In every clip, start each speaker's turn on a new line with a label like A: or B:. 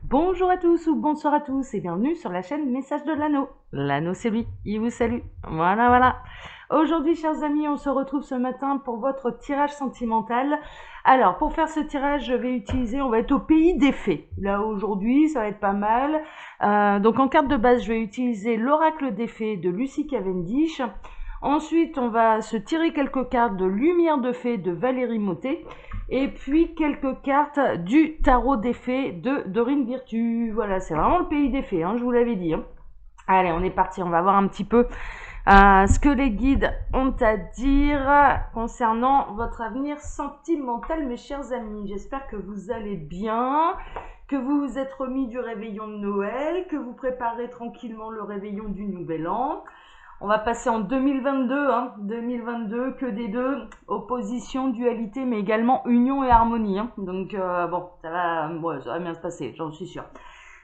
A: Bonjour à tous ou bonsoir à tous et bienvenue sur la chaîne Message de l'Anneau. L'Anneau c'est lui, il vous salue. Voilà. Aujourd'hui chers amis, on se retrouve ce matin pour votre tirage sentimental. Alors pour faire ce tirage, on va être au pays des fées. Là aujourd'hui, ça va être pas mal. Donc en carte de base, je vais utiliser l'oracle des fées de Lucy Cavendish. Ensuite, on va se tirer quelques cartes de Lumière de fées de Valérie Mottet. Et puis quelques cartes du tarot des fées de Dorine Virtue. Voilà, c'est vraiment le pays des fées, je vous l'avais dit. Allez, on est parti, on va voir un petit peu ce que les guides ont à dire concernant votre avenir sentimental, mes chers amis. J'espère que vous allez bien, que vous vous êtes remis du réveillon de Noël, que vous préparez tranquillement le réveillon du Nouvel An. On va passer en 2022, 2022, que des deux, opposition, dualité, mais également union et harmonie. Donc bon, ça va bien se passer, j'en suis sûre.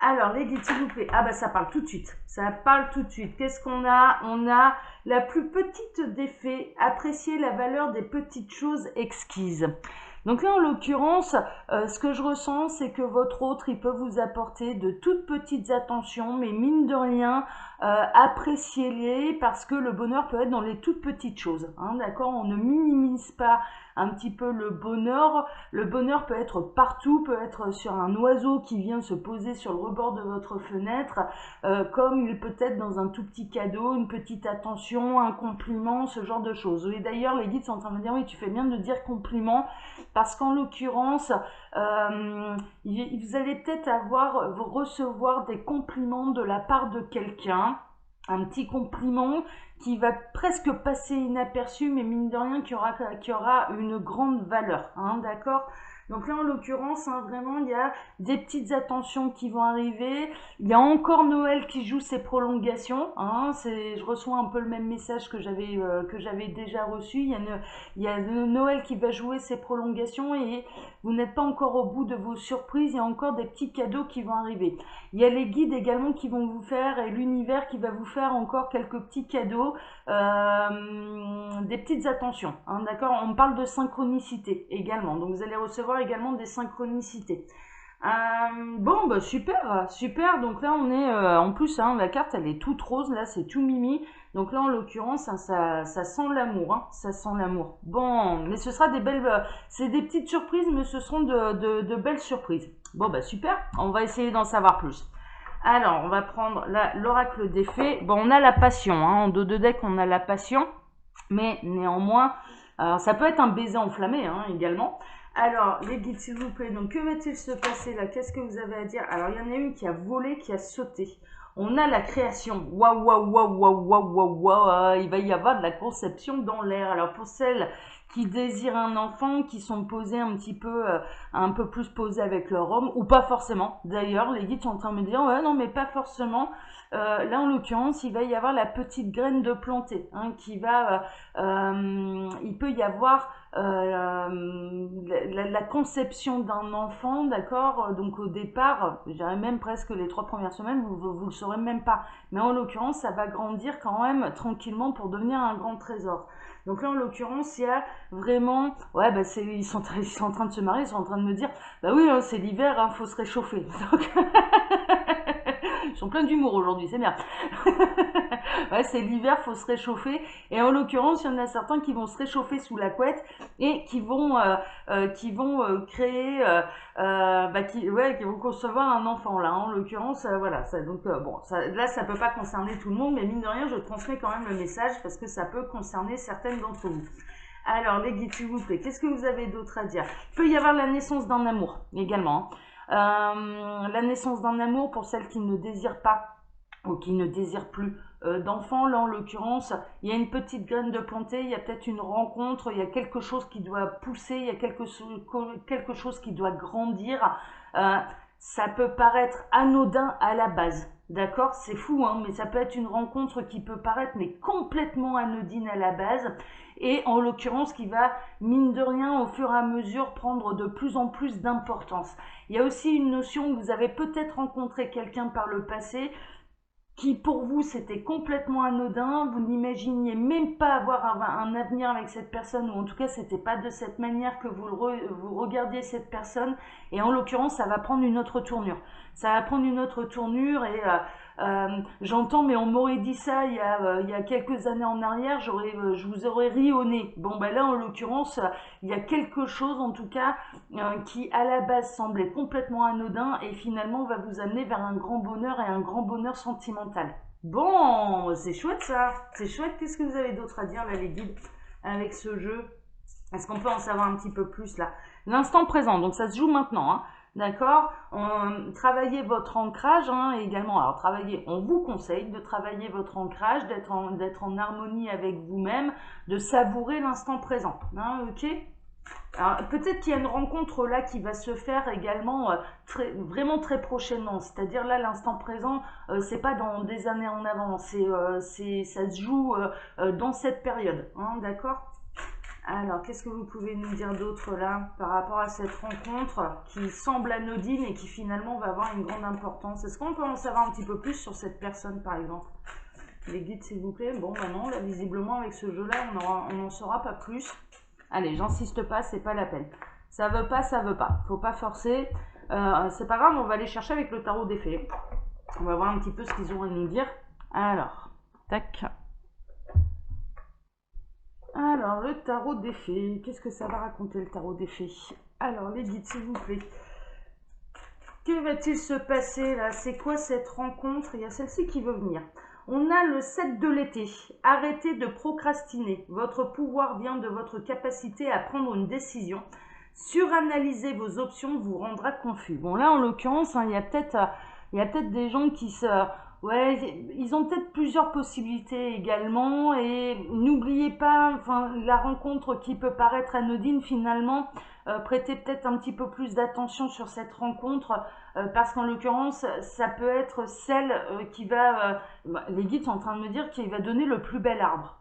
A: Alors, les guides, s'il vous plaît. Ah bah ça parle tout de suite. Ça parle tout de suite. Qu'est-ce qu'on a? On a la plus petite des fées, apprécier la valeur des petites choses exquises. Donc là, en l'occurrence, ce que je ressens, c'est que votre autre, il peut vous apporter de toutes petites attentions, mais mine de rien, appréciez-les parce que le bonheur peut être dans les toutes petites choses. D'accord? On ne minimise pas un petit peu le bonheur. Le bonheur peut être partout, peut être sur un oiseau qui vient se poser sur le rebord de votre fenêtre, comme il peut être dans un tout petit cadeau, une petite attention, un compliment, ce genre de choses. Et d'ailleurs, les guides sont en train de me dire, oui, tu fais bien de dire compliment, parce qu'en l'occurrence, vous allez peut-être recevoir des compliments de la part de quelqu'un, un petit compliment qui va presque passer inaperçu, mais mine de rien qui aura une grande valeur, d'accord? Donc là, en l'occurrence, vraiment, il y a des petites attentions qui vont arriver. Il y a encore Noël qui joue ses prolongations. Je reçois un peu le même message que j'avais déjà reçu. Il y a Noël qui va jouer ses prolongations et vous n'êtes pas encore au bout de vos surprises. Il y a encore des petits cadeaux qui vont arriver. Il y a les guides également qui vont vous faire et l'univers qui va vous faire encore quelques petits cadeaux, des petites attentions. D'accord? On parle de synchronicité également. Donc vous allez recevoir également des synchronicités. Bon, bah super. Donc là, on est en plus, la carte, elle est toute rose. Là, c'est tout mimi. Donc là, en l'occurrence, ça sent l'amour. Ça sent l'amour. Bon, mais ce sera c'est des petites surprises, mais ce seront de belles surprises. Bon, bah super. On va essayer d'en savoir plus. Alors, on va prendre l'oracle des fées. Bon, on a la passion. En dos de deck, on a la passion. Mais néanmoins, ça peut être un baiser enflammé également. Alors, les guides, s'il vous plaît, donc que va-t-il se passer là? Qu'est-ce que vous avez à dire? Alors, il y en a une qui a volé, qui a sauté. On a la création. Waouh. Il va y avoir de la conception dans l'air. Alors, pour celles qui désirent un enfant, qui sont posées un peu plus posées avec leur homme, ou pas forcément. D'ailleurs, les guides sont en train de me dire, ouais, non, mais pas forcément. Là, en l'occurrence, il va y avoir la petite graine de planter, qui va... il peut y avoir la conception d'un enfant, d'accord? Donc au départ, je dirais même presque les 3 premières semaines, vous le saurez même pas. Mais en l'occurrence, ça va grandir quand même tranquillement pour devenir un grand trésor. Donc là, en l'occurrence, il y a vraiment... Ouais, bah ils sont en train de se marier, ils sont en train de me dire, bah oui, c'est l'hiver, faut se réchauffer. Donc... Ils sont pleins d'humour aujourd'hui, c'est bien. Ouais, c'est l'hiver, faut se réchauffer. Et en l'occurrence, il y en a certains qui vont se réchauffer sous la couette et qui vont créer, qui vont concevoir un enfant là. En l'occurrence, voilà. Là, ça peut pas concerner tout le monde, mais mine de rien, je transmets quand même le message parce que ça peut concerner certaines d'entre vous. Alors, les guides, s'il vous plaît, qu'est-ce que vous avez d'autre à dire? Il peut y avoir la naissance d'un amour également. La naissance d'un amour pour celles qui ne désirent pas ou qui ne désirent plus d'enfants. Là, en l'occurrence, il y a une petite graine de planter, il y a peut-être une rencontre, il y a quelque chose qui doit pousser, il y a quelque chose qui doit grandir. Ça peut paraître anodin à la base. D'accord, c'est fou, mais ça peut être une rencontre qui peut paraître mais complètement anodine à la base et en l'occurrence qui va, mine de rien, au fur et à mesure prendre de plus en plus d'importance. Il y a aussi une notion que vous avez peut-être rencontré quelqu'un par le passé qui pour vous c'était complètement anodin, vous n'imaginiez même pas avoir un avenir avec cette personne, ou en tout cas c'était pas de cette manière que vous regardiez cette personne, et en l'occurrence ça va prendre une autre tournure. Ça va prendre une autre tournure, et j'entends, mais on m'aurait dit ça il y a quelques années en arrière, je vous aurais ri au nez. Bon ben là en l'occurrence, il y a quelque chose en tout cas qui à la base semblait complètement anodin et finalement va vous amener vers un grand bonheur et un grand bonheur sentimental. Bon, c'est chouette ça, c'est chouette. Qu'est-ce que vous avez d'autre à dire là les guides avec ce jeu? Est-ce qu'on peut en savoir un petit peu plus là? L'instant présent, donc ça se joue maintenant, hein. D'accord. Travaillez votre ancrage également. Alors travaillez, on vous conseille de travailler votre ancrage, d'être en harmonie avec vous-même, de savourer l'instant présent. Hein, ok. Alors peut-être qu'il y a une rencontre là qui va se faire également vraiment très prochainement. C'est-à-dire là l'instant présent, c'est pas dans des années en avant, ça se joue dans cette période. Hein, d'accord. Alors, qu'est-ce que vous pouvez nous dire d'autre là par rapport à cette rencontre qui semble anodine et qui finalement va avoir une grande importance? Est-ce qu'on peut en savoir un petit peu plus sur cette personne par exemple? Les guides s'il vous plaît. Bon bah non, là visiblement avec ce jeu là on n'en saura pas plus. Allez, j'insiste pas, c'est pas la peine. Ça veut pas, ça veut pas. Faut pas forcer. C'est pas grave, on va aller chercher avec le tarot des fées. On va voir un petit peu ce qu'ils ont à nous dire. Alors, tac. Alors, le tarot des fées, qu'est-ce que ça va raconter le tarot des fées? Alors, les guides, s'il vous plaît. Que va-t-il se passer là? C'est quoi cette rencontre? Il y a celle-ci qui veut venir. On a le 7 de l'été. Arrêtez de procrastiner. Votre pouvoir vient de votre capacité à prendre une décision. Suranalyser vos options vous rendra confus. Bon, là, en l'occurrence, il y a peut-être des gens qui se... Ouais, ils ont peut-être plusieurs possibilités également, et n'oubliez pas, enfin, la rencontre qui peut paraître anodine finalement, prêtez peut-être un petit peu plus d'attention sur cette rencontre, parce qu'en l'occurrence, ça peut être celle qui va, les guides sont en train de me dire qu'il va donner le plus bel arbre.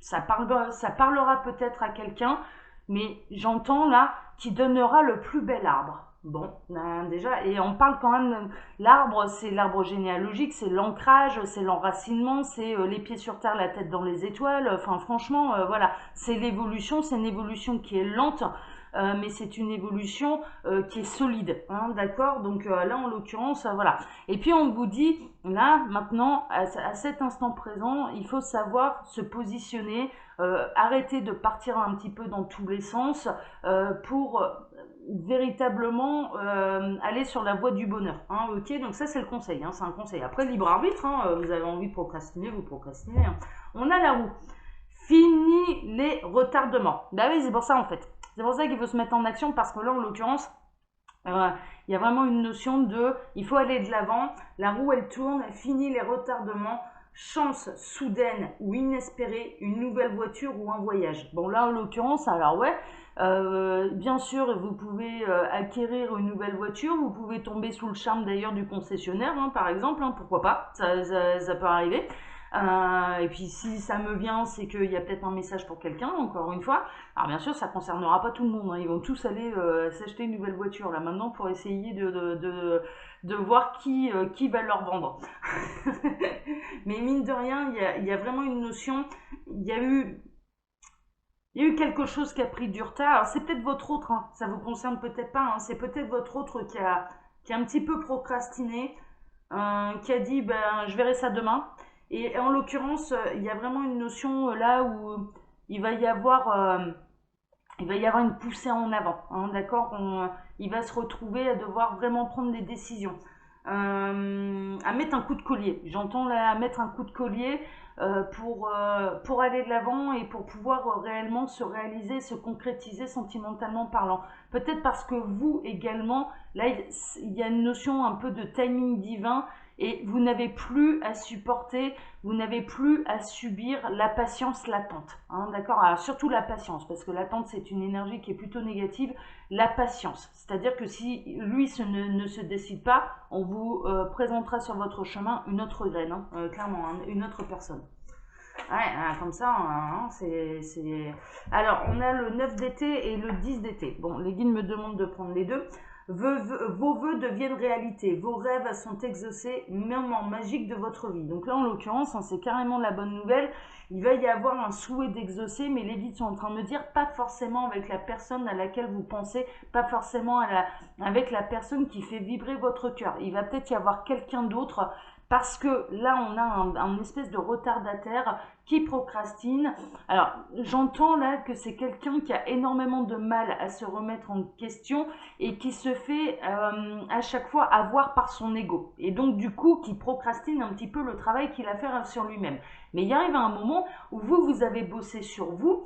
A: Ça parlera peut-être à quelqu'un, mais j'entends là qui donnera le plus bel arbre. Bon, déjà, et on parle quand même, l'arbre, c'est l'arbre généalogique, c'est l'ancrage, c'est l'enracinement, c'est les pieds sur terre, la tête dans les étoiles, enfin franchement, voilà, c'est l'évolution, c'est une évolution qui est lente, mais c'est une évolution qui est solide, hein, d'accord. Donc là, en l'occurrence, voilà. Et puis on vous dit, là, maintenant, à cet instant présent, il faut savoir se positionner, arrêter de partir un petit peu dans tous les sens pour véritablement aller sur la voie du bonheur. Hein, ok, donc ça c'est le conseil, hein, c'est un conseil. Après, libre arbitre, hein, vous avez envie de procrastiner, vous procrastinez. Hein. On a la roue. Fini les retardements. Bah oui, c'est pour ça en fait. C'est pour ça qu'il faut se mettre en action, parce que là, en l'occurrence, il y a vraiment une notion de, il faut aller de l'avant, la roue elle tourne, fini les retardements, chance soudaine ou inespérée, une nouvelle voiture ou un voyage. Bon là en l'occurrence, alors ouais, bien sûr vous pouvez acquérir une nouvelle voiture, vous pouvez tomber sous le charme d'ailleurs du concessionnaire, hein, par exemple, hein, pourquoi pas, ça peut arriver. Et puis si ça me vient, c'est qu'il y a peut-être un message pour quelqu'un, encore une fois. Alors bien sûr, ça ne concernera pas tout le monde, hein. Ils vont tous aller s'acheter une nouvelle voiture là maintenant pour essayer de voir qui va leur vendre. Mais mine de rien, il y a vraiment une notion, il y a eu quelque chose qui a pris du retard. Alors c'est peut-être votre autre, hein, ça vous concerne peut-être pas, hein, c'est peut-être votre autre qui a un petit peu procrastiné, qui a dit ben je verrai ça demain. Et en l'occurrence, il y a vraiment une notion là où il va y avoir une poussée en avant, hein, d'accord. Il va se retrouver à devoir vraiment prendre des décisions, à mettre un coup de collier. J'entends là à mettre un coup de collier pour aller de l'avant et pour pouvoir réellement se réaliser, se concrétiser sentimentalement parlant. Peut-être parce que vous également, là, il y a une notion un peu de timing divin, et vous n'avez plus à supporter, vous n'avez plus à subir la patience latente, hein, d'accord. Alors surtout la patience, parce que l'attente c'est une énergie qui est plutôt négative. La patience, c'est-à-dire que si lui ne se décide pas, on vous présentera sur votre chemin une autre graine, hein, clairement, hein, une autre personne. Ouais, comme ça, hein, Alors, on a le 9 d'été et le 10 d'été. Bon, les guides me demandent de prendre les deux. Vos vœux deviennent réalité, vos rêves sont exaucés, moment magique de votre vie. Donc là, en l'occurrence, hein, c'est carrément la bonne nouvelle. Il va y avoir un souhait d'exaucer, mais les guides sont en train de me dire pas forcément avec la personne à laquelle vous pensez, pas forcément avec la personne qui fait vibrer votre cœur. Il va peut-être y avoir quelqu'un d'autre parce que là, on a un espèce de retardataire qui procrastine. Alors, j'entends là que c'est quelqu'un qui a énormément de mal à se remettre en question et qui se fait à chaque fois avoir par son ego. Et donc, du coup, qui procrastine un petit peu le travail qu'il a à faire sur lui-même. Mais il arrive un moment où vous avez bossé sur vous,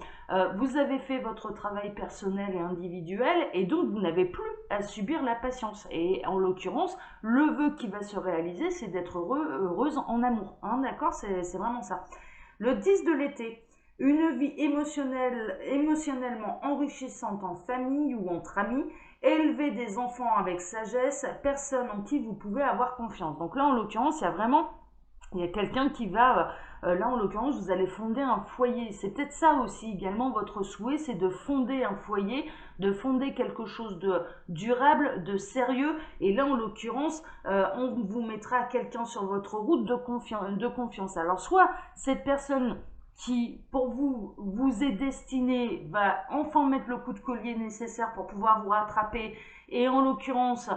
A: vous avez fait votre travail personnel et individuel, et donc vous n'avez plus à subir la patience. Et en l'occurrence, le vœu qui va se réaliser, c'est d'être heureuse en amour. Hein, d'accord, c'est vraiment ça. Le 10 de l'été, une vie émotionnellement enrichissante en famille ou entre amis, élever des enfants avec sagesse, personne en qui vous pouvez avoir confiance. Donc là, en l'occurrence, il y a quelqu'un qui va, là en l'occurrence, vous allez fonder un foyer. C'est peut-être ça aussi également votre souhait, c'est de fonder un foyer, de fonder quelque chose de durable, de sérieux. Et là en l'occurrence, on vous mettra quelqu'un sur votre route de confiance. Alors soit cette personne qui, pour vous, vous est destinée, va enfin mettre le coup de collier nécessaire pour pouvoir vous rattraper. Et en l'occurrence,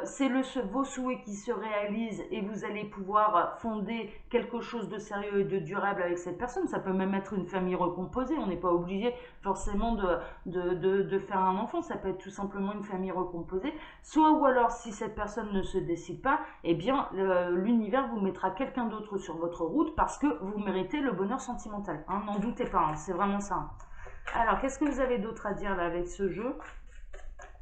A: c'est vos souhaits qui se réalisent et vous allez pouvoir fonder quelque chose de sérieux et de durable avec cette personne. Ça peut même être une famille recomposée. On n'est pas obligé forcément de faire un enfant. Ça peut être tout simplement une famille recomposée. Soit ou alors, si cette personne ne se décide pas, eh bien, l'univers vous mettra quelqu'un d'autre sur votre route parce que vous méritez le bonheur sentimental. Hein, n'en doutez pas, hein, c'est vraiment ça. Alors, qu'est-ce que vous avez d'autre à dire là avec ce jeu ?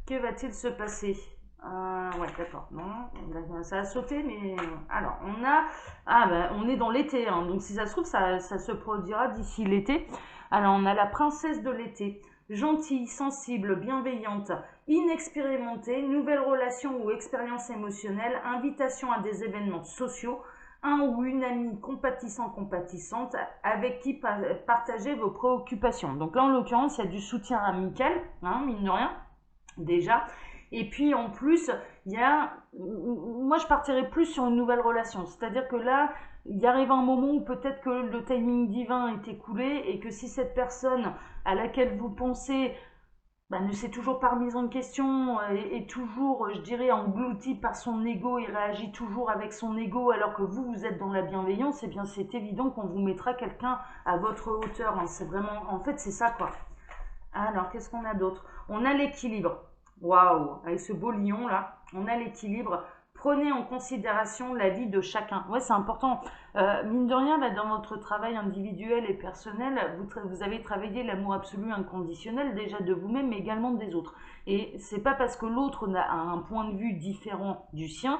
A: Que va-t-il se passer? Ouais, d'accord. Non, ça a sauté, mais alors on est dans l'été, hein, donc si ça se trouve, ça se produira d'ici l'été. Alors, on a la princesse de l'été, gentille, sensible, bienveillante, inexpérimentée, nouvelle relation ou expérience émotionnelle, invitation à des événements sociaux, un ou une amie compatissant, compatissante, avec qui partager vos préoccupations. Donc là, en l'occurrence, il y a du soutien amical, hein, mine de rien. Déjà. Et puis en plus, moi je partirais plus sur une nouvelle relation. C'est-à-dire que là, il arrive un moment où peut-être que le timing divin est écoulé et que si cette personne à laquelle vous pensez ne s'est toujours pas remise en question, est toujours, je dirais, engloutie par son ego et réagit toujours avec son ego alors que vous êtes dans la bienveillance, eh bien c'est évident qu'on vous mettra quelqu'un à votre hauteur. Hein. C'est vraiment, en fait, c'est ça quoi. Alors, qu'est-ce qu'on a d'autre? On a l'équilibre. Waouh, avec ce beau lion là, on a l'équilibre. Prenez en considération la vie de chacun. Ouais, c'est important. Mine de rien, là, dans votre travail individuel et personnel, vous avez travaillé l'amour absolu inconditionnel déjà de vous-même, mais également des autres. Et c'est pas parce que l'autre a un point de vue différent du sien,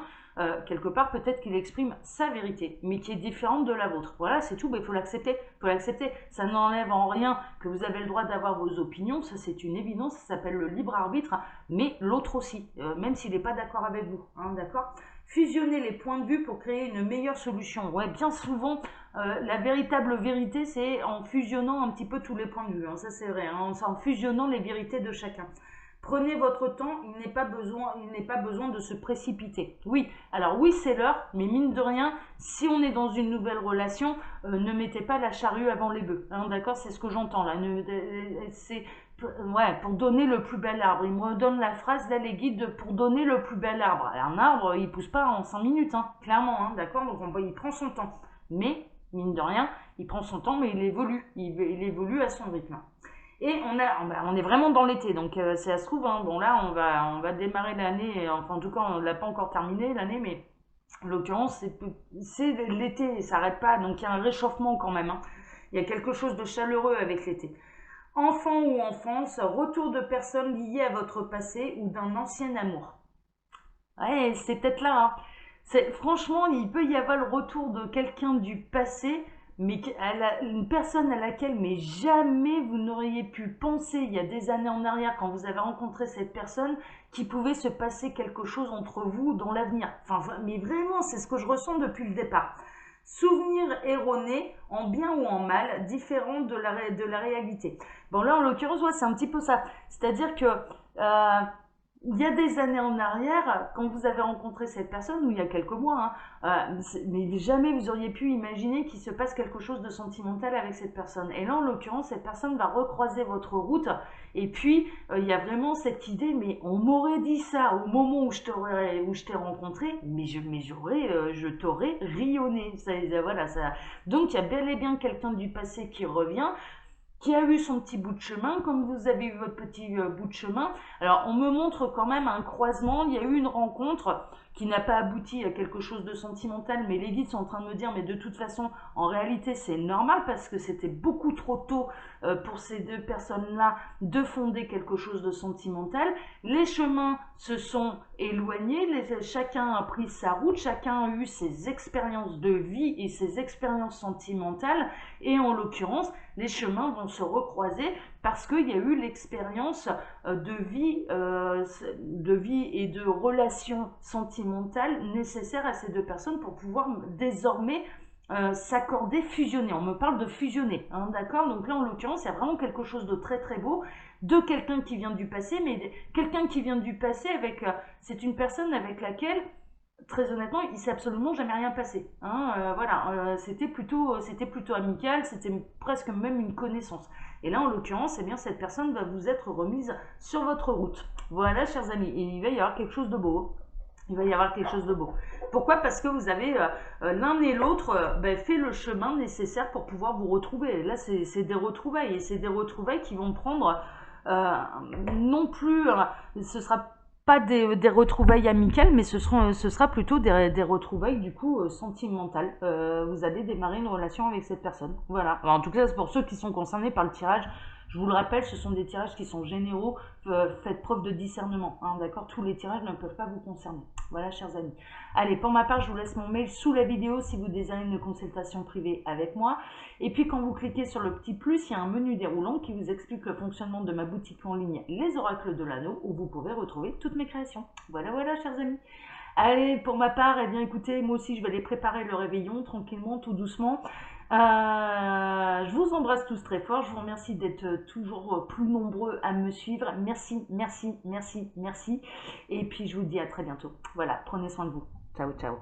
A: quelque part peut-être qu'il exprime sa vérité, mais qui est différente de la vôtre. Voilà, c'est tout, mais il faut l'accepter. Faut l'accepter. Ça n'enlève en rien que vous avez le droit d'avoir vos opinions, ça c'est une évidence, ça s'appelle le libre arbitre, mais l'autre aussi, même s'il n'est pas d'accord avec vous, hein, d'accord? Fusionner les points de vue pour créer une meilleure solution. Ouais, bien souvent, la véritable vérité, c'est en fusionnant un petit peu tous les points de vue, hein, ça c'est vrai, hein, en fusionnant les vérités de chacun. Prenez votre temps, il n'est pas besoin de se précipiter. Oui, alors oui, c'est l'heure, mais mine de rien, si on est dans une nouvelle relation, ne mettez pas la charrue avant les bœufs. Hein, d'accord, c'est ce que j'entends là. C'est pour donner le plus bel arbre. Il me redonne la phrase là, les guides, pour donner le plus bel arbre. Un arbre, il pousse pas en 5 minutes, hein, clairement, hein, d'accord. Donc il prend son temps, mais mine de rien, il prend son temps, mais il évolue à son rythme. Et on est vraiment dans l'été, donc ça se trouve, hein, bon là on va démarrer l'année, enfin en tout cas on ne l'a pas encore terminé l'année, mais en l'occurrence c'est l'été, ça n'arrête pas, donc il y a un réchauffement quand même, hein. Il y a quelque chose de chaleureux avec l'été. Enfant ou enfance, retour de personnes liées à votre passé ou d'un ancien amour. Ouais, c'est peut-être là, hein. Franchement, il peut y avoir le retour de quelqu'un du passé, mais une personne à laquelle mais jamais vous n'auriez pu penser il y a des années en arrière quand vous avez rencontré cette personne qu'il pouvait se passer quelque chose entre vous dans l'avenir. Enfin, mais vraiment, c'est ce que je ressens depuis le départ. Souvenirs erronés, en bien ou en mal, différents de la réalité. Bon là, en l'occurrence, ouais, c'est un petit peu ça. C'est-à-dire que il y a des années en arrière, quand vous avez rencontré cette personne, ou il y a quelques mois, hein, mais jamais vous auriez pu imaginer qu'il se passe quelque chose de sentimental avec cette personne. Et là, en l'occurrence, cette personne va recroiser votre route. Et puis, il y a vraiment cette idée, mais on m'aurait dit ça au moment où je t'ai rencontré, je t'aurais rayonné. Voilà, ça. Donc, il y a bel et bien quelqu'un du passé qui revient, qui a eu son petit bout de chemin, comme vous avez eu votre petit bout de chemin. Alors, on me montre quand même un croisement, il y a eu une rencontre qui n'a pas abouti à quelque chose de sentimental, mais les guides sont en train de me dire, mais de toute façon, en réalité, c'est normal parce que c'était beaucoup trop tôt pour ces deux personnes-là de fonder quelque chose de sentimental. Les chemins se sont éloignés, chacun a pris sa route, chacun a eu ses expériences de vie et ses expériences sentimentales, et en l'occurrence, les chemins vont se recroiser parce qu'il y a eu l'expérience de vie et de relations sentimentales nécessaires à ces deux personnes pour pouvoir désormais s'accorder, fusionner. On me parle de fusionner, hein, d'accord? Donc là, en l'occurrence, il y a vraiment quelque chose de très très beau de quelqu'un qui vient du passé, mais quelqu'un qui vient du passé avec, c'est une personne avec laquelle très honnêtement, il s'est absolument jamais rien passé. Hein, voilà, c'était plutôt amical, c'était presque même une connaissance. Et là, en l'occurrence, eh bien, cette personne va vous être remise sur votre route. Voilà, chers amis, et il va y avoir quelque chose de beau. Il va y avoir quelque chose de beau. Pourquoi? Parce que vous avez l'un et l'autre fait le chemin nécessaire pour pouvoir vous retrouver. Et là, c'est des retrouvailles, et c'est des retrouvailles qui vont prendre euh, non plus, ce sera pas des retrouvailles amicales, mais ce sera plutôt des retrouvailles du coup sentimentales. Vous allez démarrer une relation avec cette personne. Voilà. Alors, en tout cas, c'est pour ceux qui sont concernés par le tirage. Je vous le rappelle, ce sont des tirages qui sont généraux. Faites preuve de discernement. Hein, d'accord? Tous les tirages ne peuvent pas vous concerner. Voilà, chers amis. Allez, pour ma part, je vous laisse mon mail sous la vidéo si vous désirez une consultation privée avec moi. Et puis, quand vous cliquez sur le petit plus, il y a un menu déroulant qui vous explique le fonctionnement de ma boutique en ligne Les Oracles de l'Anneau, où vous pouvez retrouver toutes mes créations. Voilà, voilà, chers amis. Allez, pour ma part, eh bien, écoutez, moi aussi, je vais aller préparer le réveillon tranquillement, tout doucement. Je vous embrasse tous très fort. Je vous remercie d'être toujours plus nombreux à me suivre. Merci, merci, merci, merci. Et puis, je vous dis à très bientôt. Voilà, prenez soin de vous. Ciao, ciao.